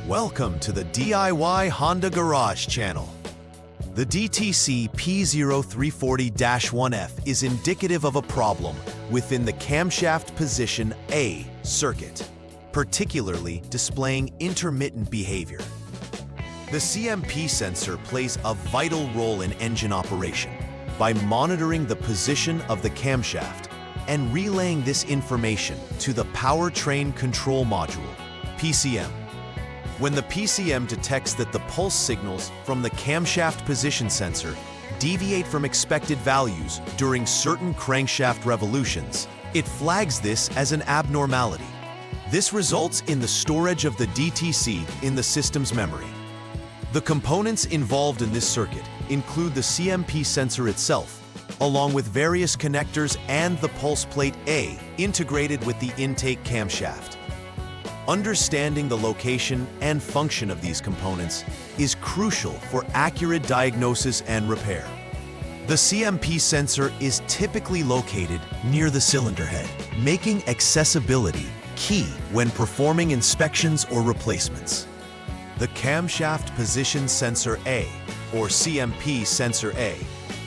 Welcome to the DIY Honda Garage channel. The DTC P0340-1F is indicative of a problem within the Camshaft Position A circuit, particularly displaying intermittent behavior. The CMP sensor plays a vital role in engine operation by monitoring the position of the camshaft and relaying this information to the Powertrain Control Module, PCM. When the PCM detects that the pulse signals from the camshaft position sensor deviate from expected values during certain crankshaft revolutions, it flags this as an abnormality. This results in the storage of the DTC in the system's memory. The components involved in this circuit include the CMP sensor itself, along with various connectors and the pulse plate A integrated with the intake camshaft. Understanding the location and function of these components is crucial for accurate diagnosis and repair. The CMP sensor is typically located near the cylinder head, making accessibility key when performing inspections or replacements. The Camshaft Position Sensor A, or CMP Sensor A,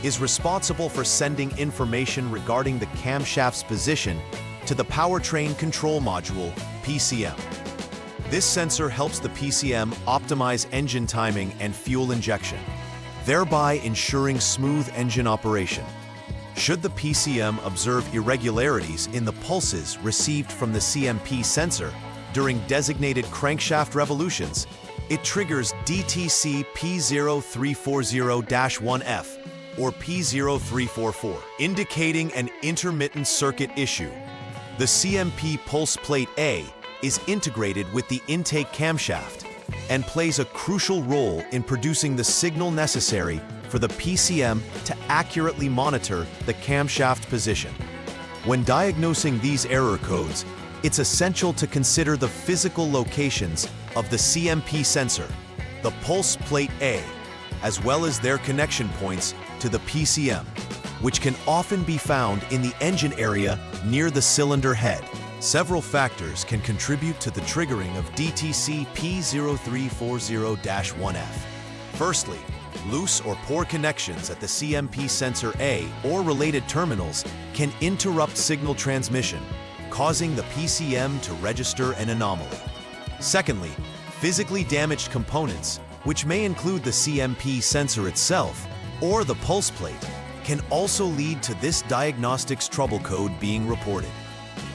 is responsible for sending information regarding the camshaft's position to the Powertrain Control Module, PCM. This sensor helps the PCM optimize engine timing and fuel injection, thereby ensuring smooth engine operation. Should the PCM observe irregularities in the pulses received from the CMP sensor during designated crankshaft revolutions, it triggers DTC P0340-1F or P0344, indicating an intermittent circuit issue. The CMP pulse plate A is integrated with the intake camshaft and plays a crucial role in producing the signal necessary for the PCM to accurately monitor the camshaft position. When diagnosing these error codes, it's essential to consider the physical locations of the CMP sensor, the pulse plate A, as well as their connection points to the PCM, which can often be found in the engine area near the cylinder head. Several factors can contribute to the triggering of DTC P0340-1F. Firstly, loose or poor connections at the CMP sensor A or related terminals can interrupt signal transmission, causing the PCM to register an anomaly. Secondly, physically damaged components, which may include the CMP sensor itself or the pulse plate, can also lead to this diagnostics trouble code being reported.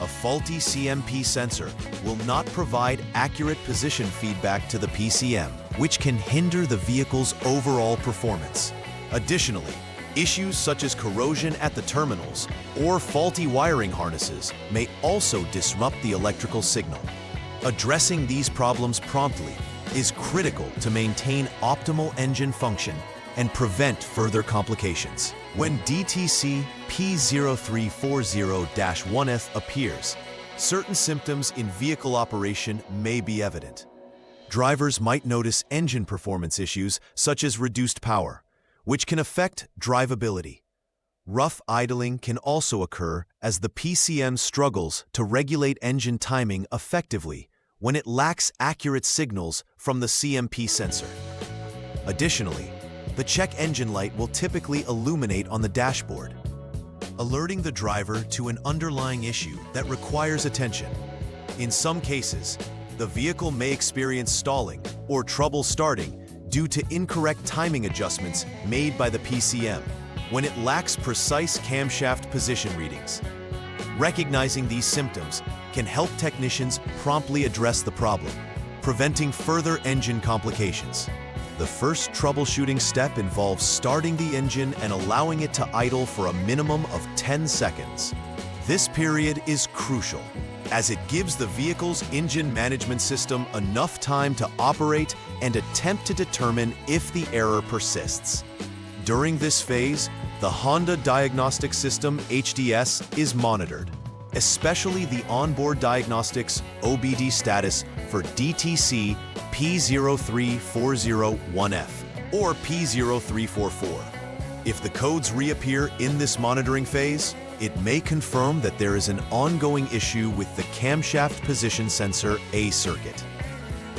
A faulty CMP sensor will not provide accurate position feedback to the PCM, which can hinder the vehicle's overall performance. Additionally, issues such as corrosion at the terminals or faulty wiring harnesses may also disrupt the electrical signal. Addressing these problems promptly is critical to maintain optimal engine function and prevent further complications. When DTC P0340-1F appears, certain symptoms in vehicle operation may be evident. Drivers might notice engine performance issues such as reduced power, which can affect drivability. Rough idling can also occur as the PCM struggles to regulate engine timing effectively when it lacks accurate signals from the CMP sensor. Additionally, the check engine light will typically illuminate on the dashboard, alerting the driver to an underlying issue that requires attention. In some cases, the vehicle may experience stalling or trouble starting due to incorrect timing adjustments made by the PCM when it lacks precise camshaft position readings. Recognizing these symptoms can help technicians promptly address the problem, preventing further engine complications. The first troubleshooting step involves starting the engine and allowing it to idle for a minimum of 10 seconds. This period is crucial, as it gives the vehicle's engine management system enough time to operate and attempt to determine if the error persists. During this phase, the Honda Diagnostic System HDS is monitored, especially the onboard diagnostics OBD status for DTC P0340-1F or P0344. If the codes reappear in this monitoring phase, it may confirm that there is an ongoing issue with the Camshaft Position Sensor A circuit.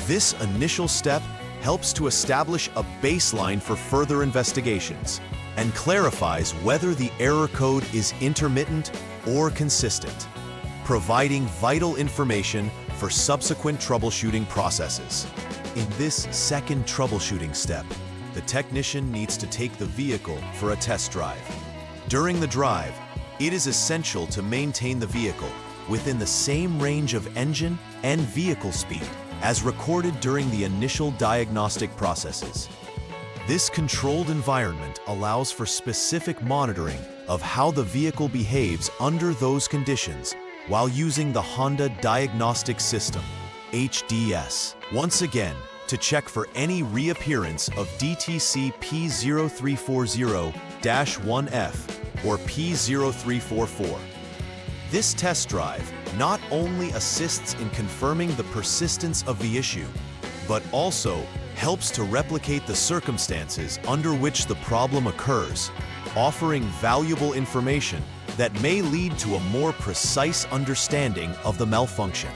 This initial step helps to establish a baseline for further investigations and clarifies whether the error code is intermittent or consistent, providing vital information for subsequent troubleshooting processes. In this second troubleshooting step, the technician needs to take the vehicle for a test drive. During the drive, it is essential to maintain the vehicle within the same range of engine and vehicle speed as recorded during the initial diagnostic processes. This controlled environment allows for specific monitoring of how the vehicle behaves under those conditions while using the Honda Diagnostic System, HDS. Once again, to check for any reappearance of DTC P0340-1F or P0344. This test drive not only assists in confirming the persistence of the issue, but also helps to replicate the circumstances under which the problem occurs, offering valuable information that may lead to a more precise understanding of the malfunction.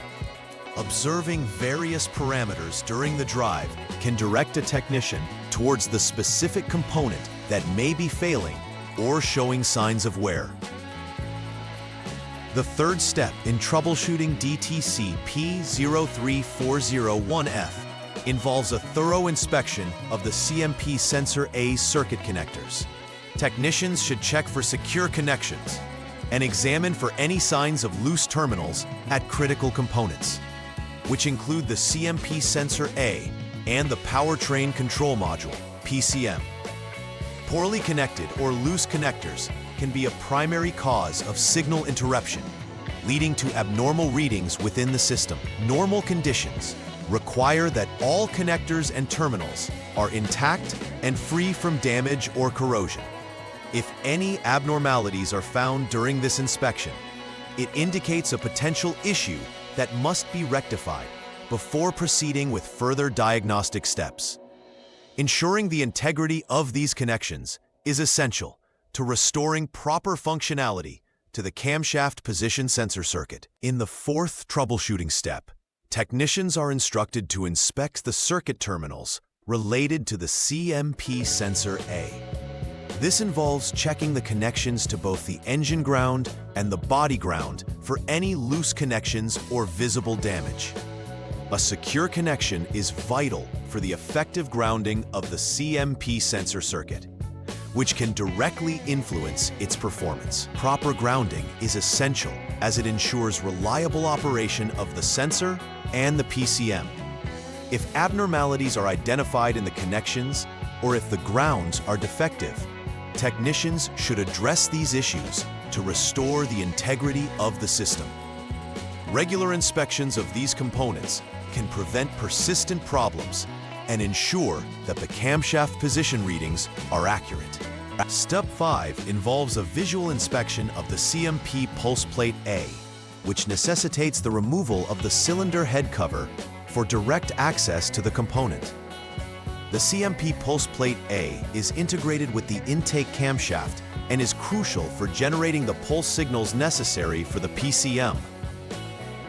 Observing various parameters during the drive can direct a technician towards the specific component that may be failing or showing signs of wear. The third step in troubleshooting DTC P0340-1F involves a thorough inspection of the CMP Sensor A circuit connectors. Technicians should check for secure connections and examine for any signs of loose terminals at critical components, which include the CMP Sensor A and the Powertrain Control Module, PCM. Poorly connected or loose connectors can be a primary cause of signal interruption, leading to abnormal readings within the system. Normal conditions require that all connectors and terminals are intact and free from damage or corrosion. If any abnormalities are found during this inspection, it indicates a potential issue that must be rectified before proceeding with further diagnostic steps. Ensuring the integrity of these connections is essential to restoring proper functionality to the camshaft position sensor circuit. In the fourth troubleshooting step, technicians are instructed to inspect the circuit terminals related to the CMP Sensor A. This involves checking the connections to both the engine ground and the body ground for any loose connections or visible damage. A secure connection is vital for the effective grounding of the CMP sensor circuit, which can directly influence its performance. Proper grounding is essential as it ensures reliable operation of the sensor and the PCM. If abnormalities are identified in the connections or if the grounds are defective, technicians should address these issues to restore the integrity of the system. Regular inspections of these components can prevent persistent problems and ensure that the camshaft position readings are accurate. Step 5 involves a visual inspection of the CMP pulse plate A, which necessitates the removal of the cylinder head cover for direct access to the component. The CMP pulse plate A is integrated with the intake camshaft and is crucial for generating the pulse signals necessary for the PCM.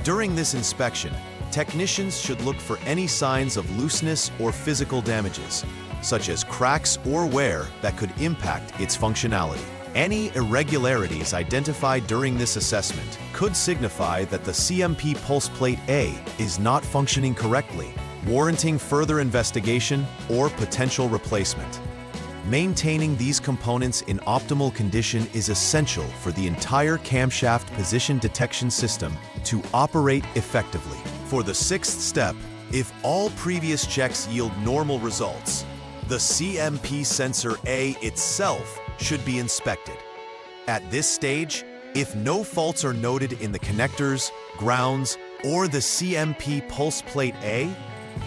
During this inspection, technicians should look for any signs of looseness or physical damages, such as cracks or wear that could impact its functionality. Any irregularities identified during this assessment could signify that the CMP pulse plate A is not functioning correctly, warranting further investigation or potential replacement. Maintaining these components in optimal condition is essential for the entire camshaft position detection system to operate effectively. For the sixth step, if all previous checks yield normal results, the CMP Sensor A itself should be inspected. At this stage, if no faults are noted in the connectors, grounds, or the CMP pulse plate A,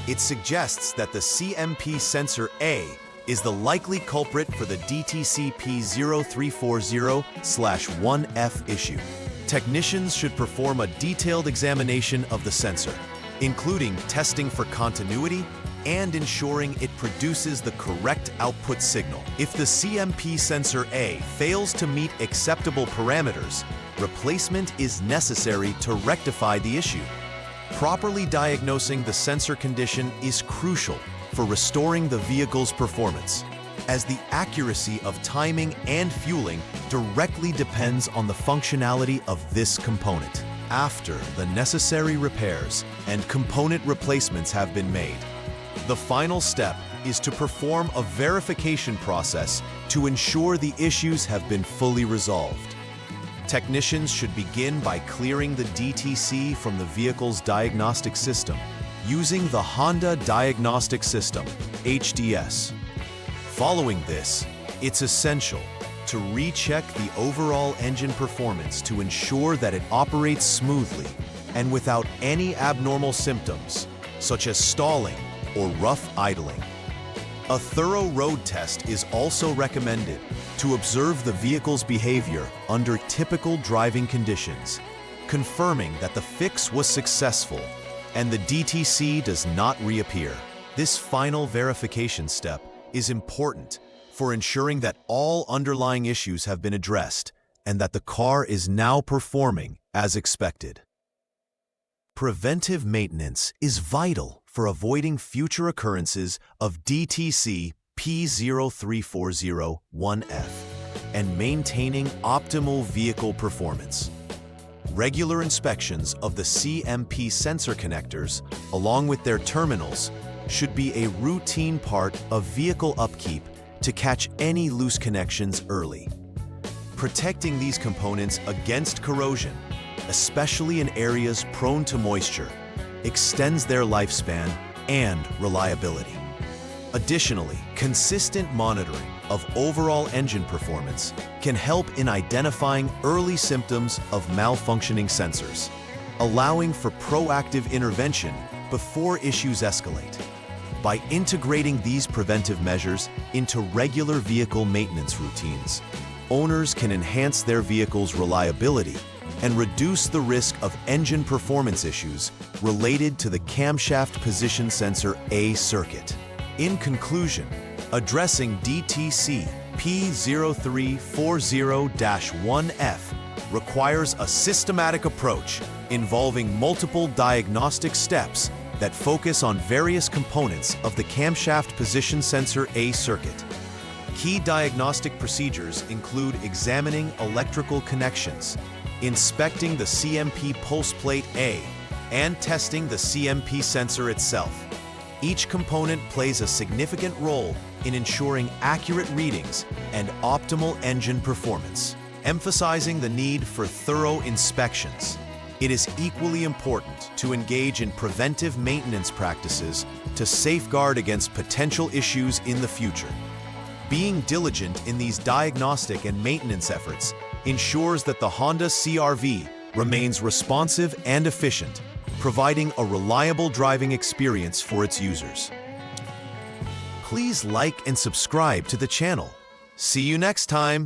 it suggests that the CMP Sensor A is the likely culprit for the DTC P0340-1F issue. Technicians should perform a detailed examination of the sensor, including testing for continuity and ensuring it produces the correct output signal. If the CMP Sensor A fails to meet acceptable parameters, replacement is necessary to rectify the issue. Properly diagnosing the sensor condition is crucial for restoring the vehicle's performance, as the accuracy of timing and fueling directly depends on the functionality of this component. After the necessary repairs and component replacements have been made, the final step is to perform a verification process to ensure the issues have been fully resolved. Technicians should begin by clearing the DTC from the vehicle's diagnostic system using the Honda Diagnostic System, HDS. Following this, it's essential to recheck the overall engine performance to ensure that it operates smoothly and without any abnormal symptoms, such as stalling or rough idling. A thorough road test is also recommended to observe the vehicle's behavior under typical driving conditions, confirming that the fix was successful and the DTC does not reappear. This final verification step is important for ensuring that all underlying issues have been addressed and that the car is now performing as expected. Preventive maintenance is vital for avoiding future occurrences of DTC P0340-1F and maintaining optimal vehicle performance. Regular inspections of the CMP sensor connectors, along with their terminals, should be a routine part of vehicle upkeep to catch any loose connections early. Protecting these components against corrosion, especially in areas prone to moisture, extends their lifespan and reliability. Additionally, consistent monitoring of overall engine performance can help in identifying early symptoms of malfunctioning sensors, allowing for proactive intervention before issues escalate. By integrating these preventive measures into regular vehicle maintenance routines, owners can enhance their vehicle's reliability and reduce the risk of engine performance issues related to the Camshaft Position Sensor A circuit. In conclusion, addressing DTC P0340-1F requires a systematic approach involving multiple diagnostic steps that focus on various components of the Camshaft Position Sensor A circuit. Key diagnostic procedures include examining electrical connections, inspecting the CMP pulse plate A, and testing the CMP sensor itself. Each component plays a significant role in ensuring accurate readings and optimal engine performance. Emphasizing the need for thorough inspections, it is equally important to engage in preventive maintenance practices to safeguard against potential issues in the future. Being diligent in these diagnostic and maintenance efforts ensures that the Honda CR-V remains responsive and efficient, providing a reliable driving experience for its users. Please like and subscribe to the channel. See you next time.